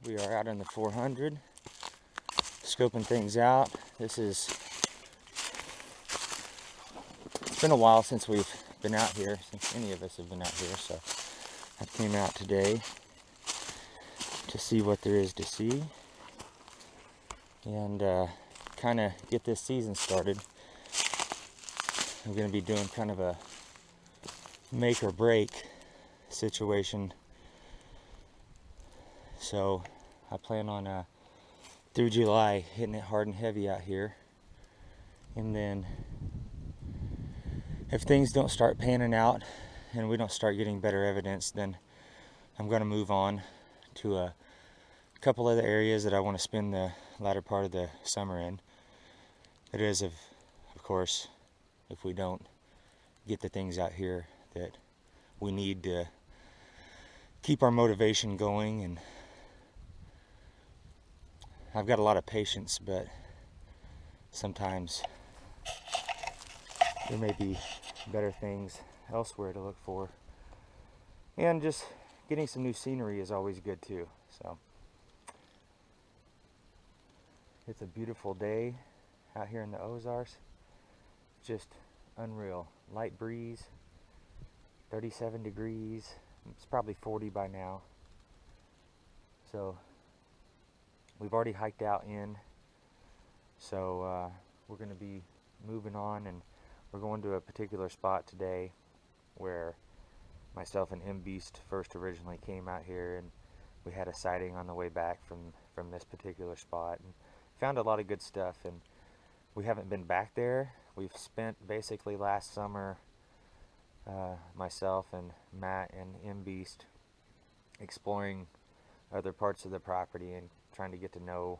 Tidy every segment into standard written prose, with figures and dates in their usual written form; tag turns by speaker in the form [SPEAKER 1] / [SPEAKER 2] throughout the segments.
[SPEAKER 1] We are out in the 400, scoping things out. It's been a while since we've been out here, since any of us have been out here, so I came out today to see what there is to see and kind of get this season started. I'm going to be doing kind of a make or break situation, so I plan on through July hitting it hard and heavy out here, and then if things don't start panning out and we don't start getting better evidence, then I'm going to move on to a couple other areas that I want to spend the latter part of the summer in. It is, of course, if we don't get the things out here that we need to keep our motivation going. And I've got a lot of patience, but sometimes there may be better things elsewhere to look for. And just getting some new scenery is always good too. So it's a beautiful day out here in the Ozarks. Just unreal. Light breeze, 37 degrees. It's probably 40 by now. So we've already hiked out in, so we're going to be moving on, and we're going to a particular spot today where myself and Mbeast first originally came out here, and we had a sighting on the way back from this particular spot and found a lot of good stuff. And we haven't been back there. We've spent basically last summer, myself and Matt and Mbeast, exploring other parts of the property and trying to get to know,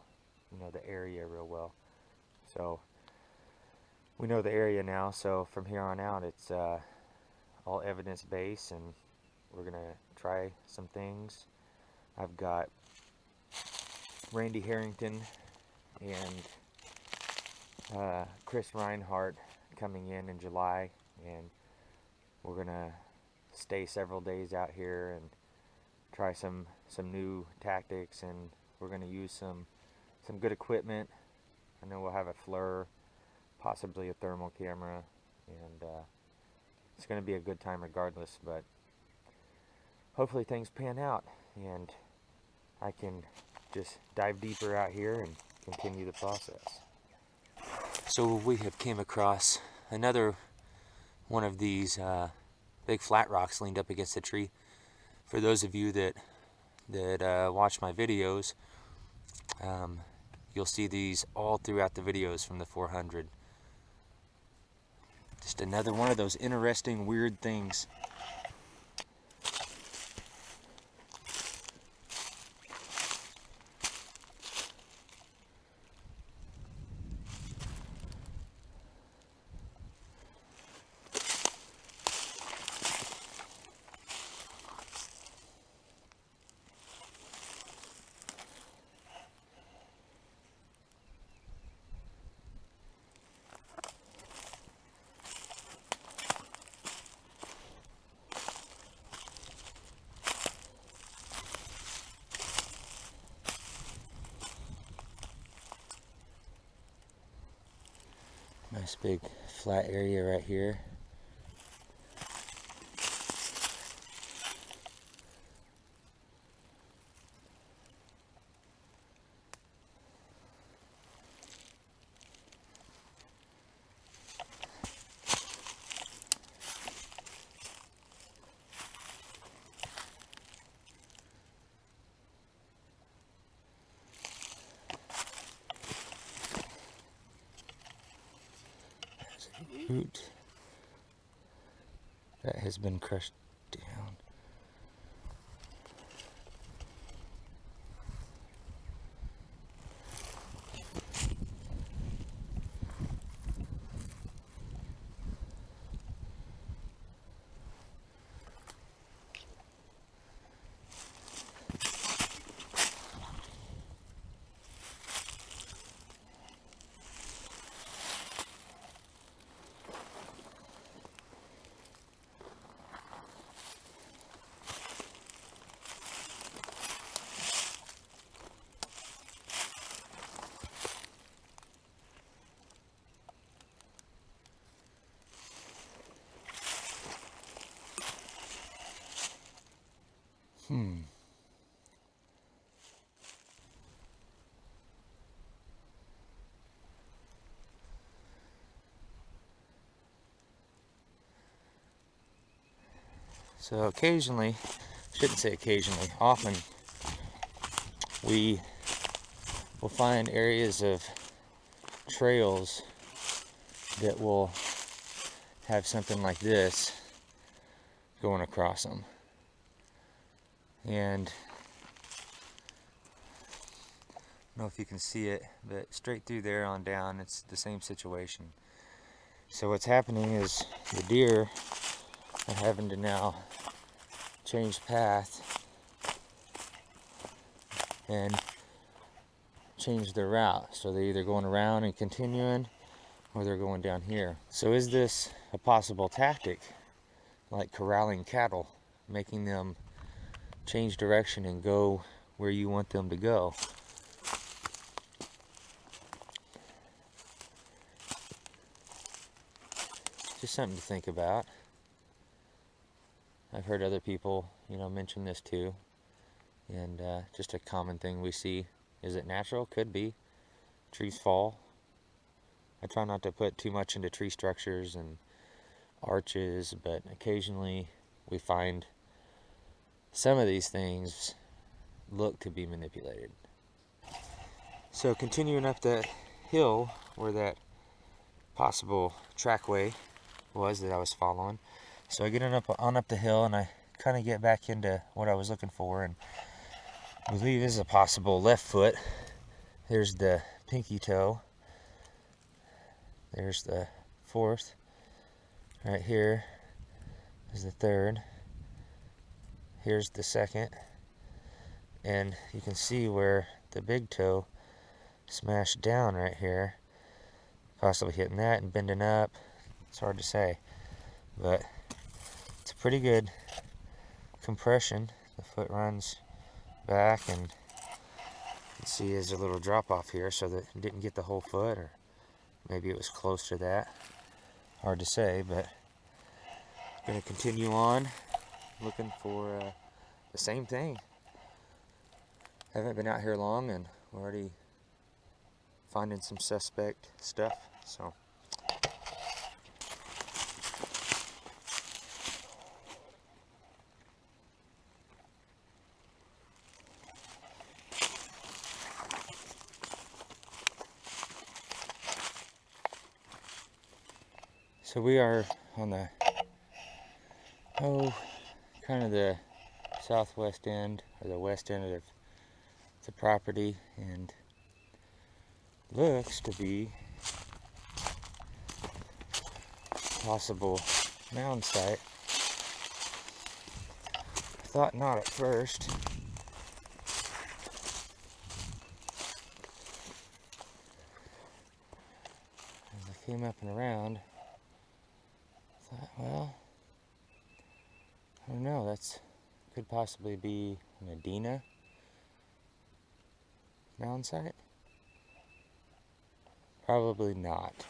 [SPEAKER 1] the area real well. So we know the area now, so from here on out it's all evidence-based, and we're gonna try some things. I've got Randy Harrington and Chris Reinhardt coming in July, and we're gonna stay several days out here and try some new tactics, and we're gonna use some good equipment. I know we'll have a FLIR, possibly a thermal camera, and it's gonna be a good time regardless, but hopefully things pan out and I can just dive deeper out here and continue the process. So we have came across another one of these big flat rocks leaned up against the tree. For those of you that watch my videos, you'll see these all throughout the videos from the 400. Just another one of those interesting, weird things. Nice big flat area right here. Root that has been crushed down. So occasionally, shouldn't say occasionally, often we will find areas of trails that will have something like this going across them. And I don't know if you can see it, but straight through there on down, it's the same situation. So what's happening is the deer are having to now change path and change their route. So they're either going around and continuing, or they're going down here. So is this a possible tactic, like corralling cattle, making them change direction and go where you want them to go? Just something to think about. I've heard other people, mention this too, and just a common thing we see. Is it natural? Could be. Trees fall. I try not to put too much into tree structures and arches, but occasionally we find some of these things look to be manipulated. So continuing up that hill where that possible trackway was that I was following. So I get on up the hill and I kind of get back into what I was looking for, and I believe this is a possible left foot. There's the pinky toe. There's the fourth. Right here is the third. Here's the second. And you can see where the big toe smashed down right here. Possibly hitting that and bending up. It's hard to say. But it's a pretty good compression. The foot runs back, and you can see there's a little drop off here, so that it didn't get the whole foot, or maybe it was close to that. Hard to say, but I'm going to continue on looking for the same thing. Haven't been out here long, and we're already finding some suspect stuff. So we are on the kind of the southwest end, or the west end of the property, and looks to be possible mound site. Thought not at first. As I came up and around, I thought, well, I don't know, that's could possibly be an Adena mound site. Probably not.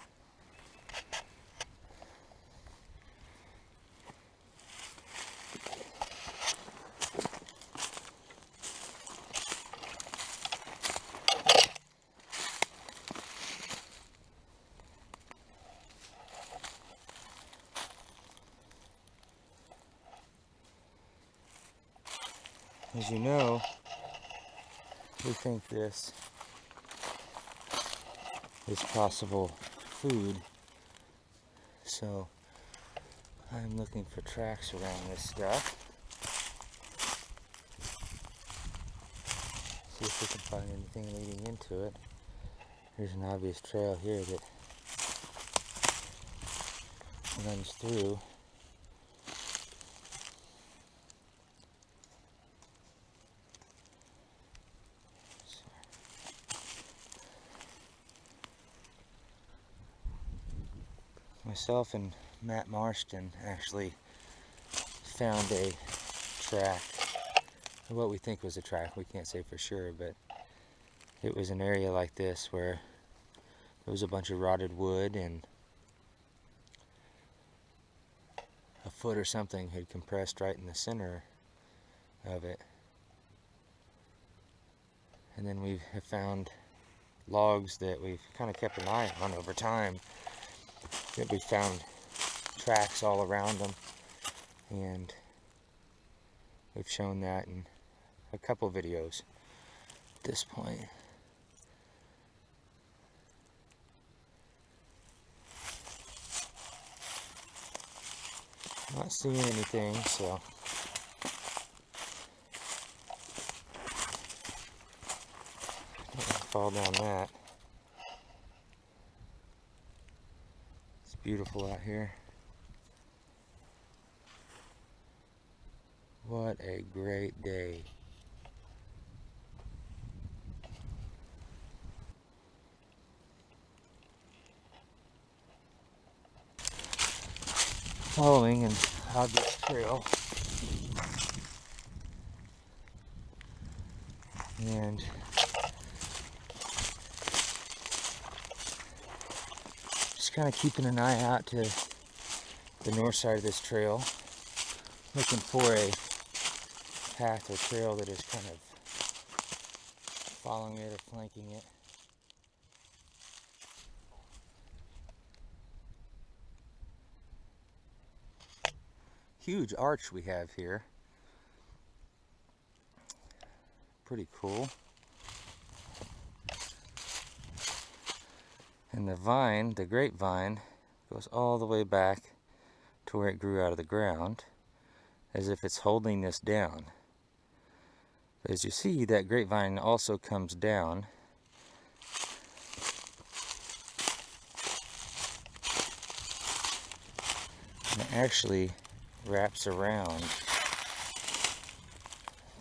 [SPEAKER 1] As you know, we think this is possible food, so I'm looking for tracks around this stuff. See if we can find anything leading into it. There's an obvious trail here that runs through. Myself and Matt Marston actually found a track, what we think was a track. We can't say for sure, but it was an area like this where there was a bunch of rotted wood, and a foot or something had compressed right in the center of it. And then we have found logs that we've kind of kept an eye on over time, that we found tracks all around them, and We've shown that in a couple videos at this point. Not seeing anything, so don't fall down that. It's beautiful out here. What a great day. Following an obvious trail, and just kind of keeping an eye out to the north side of this trail, looking for a path or trail that is kind of following it or flanking it. Huge arch we have here. Pretty cool. And the vine, the grapevine, goes all the way back to where it grew out of the ground, as if it's holding this down. But as you see, that grapevine also comes down and it actually wraps around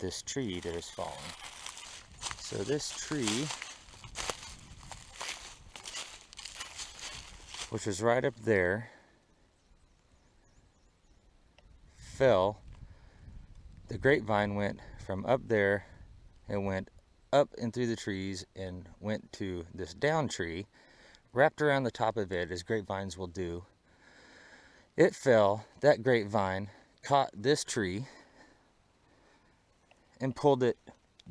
[SPEAKER 1] this tree that is falling. So this tree, which was right up there, fell. The grapevine went from up there and went up and through the trees and went to this down tree, wrapped around the top of it as grapevines will do. It fell, that grapevine caught this tree and pulled it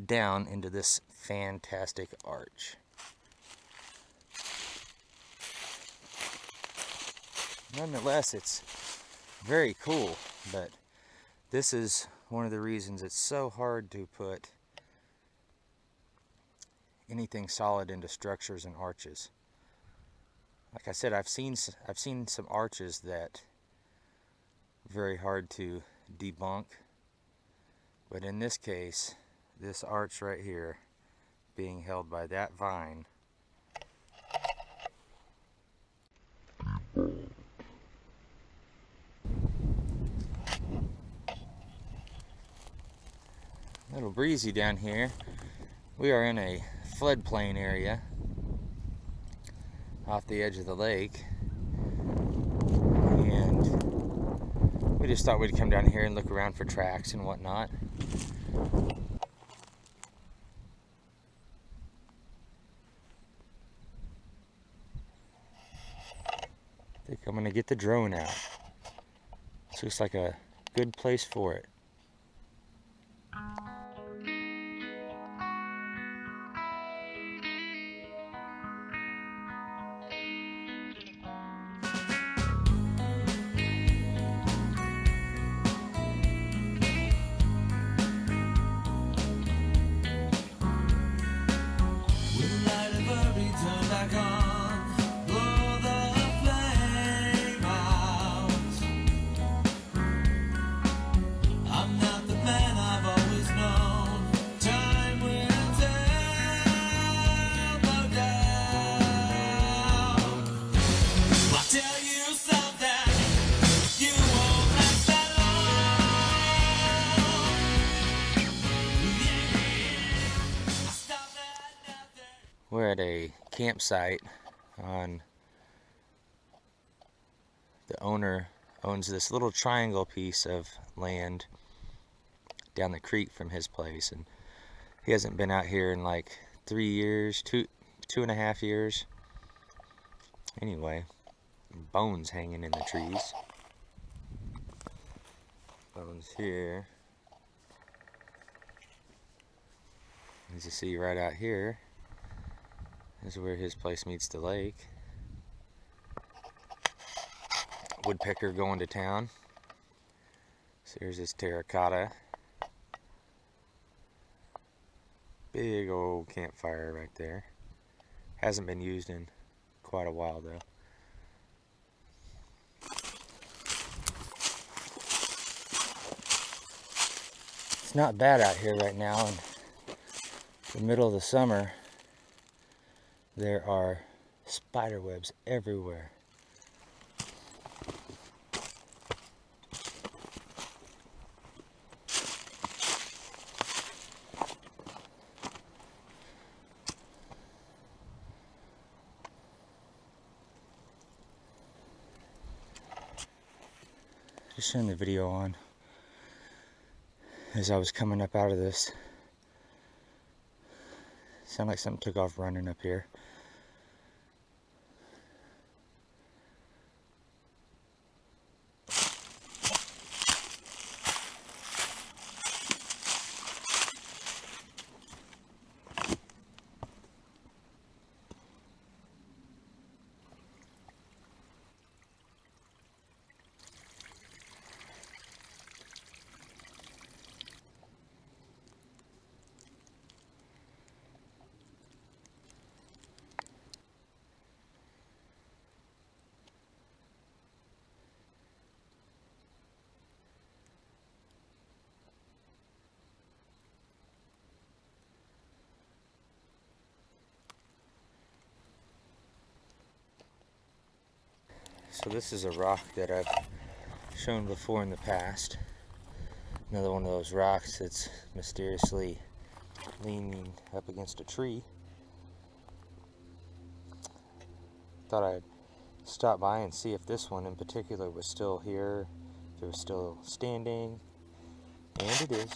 [SPEAKER 1] down into this fantastic arch. Nonetheless, it's very cool, but this is one of the reasons it's so hard to put anything solid into structures and arches. Like I said, I've seen some arches that very hard to debunk, but in this case, this arch right here being held by that vine, a little breezy down here. We are in a floodplain area off the edge of the lake, and we just thought we'd come down here and look around for tracks and whatnot. I think I'm gonna get the drone out. This looks like a good place for it. We're at a campsite on, the owner owns this little triangle piece of land down the creek from his place, and he hasn't been out here in like 3 years, two and a half years. Anyway, bones hanging in the trees. Bones here. As you see right out here, this is where his place meets the lake. Woodpecker going to town. So here's this terracotta Big old campfire right there. Hasn't been used in quite a while though. It's not bad out here right now in the middle of the summer. There are spider webs everywhere. Just showing the video on as I was coming up out of this. Sounded like something took off running up here. So this is a rock that I've shown before in the past. Another one of those rocks that's mysteriously leaning up against a tree. Thought I'd stop by and see if this one in particular was still here, if it was still standing, and it is.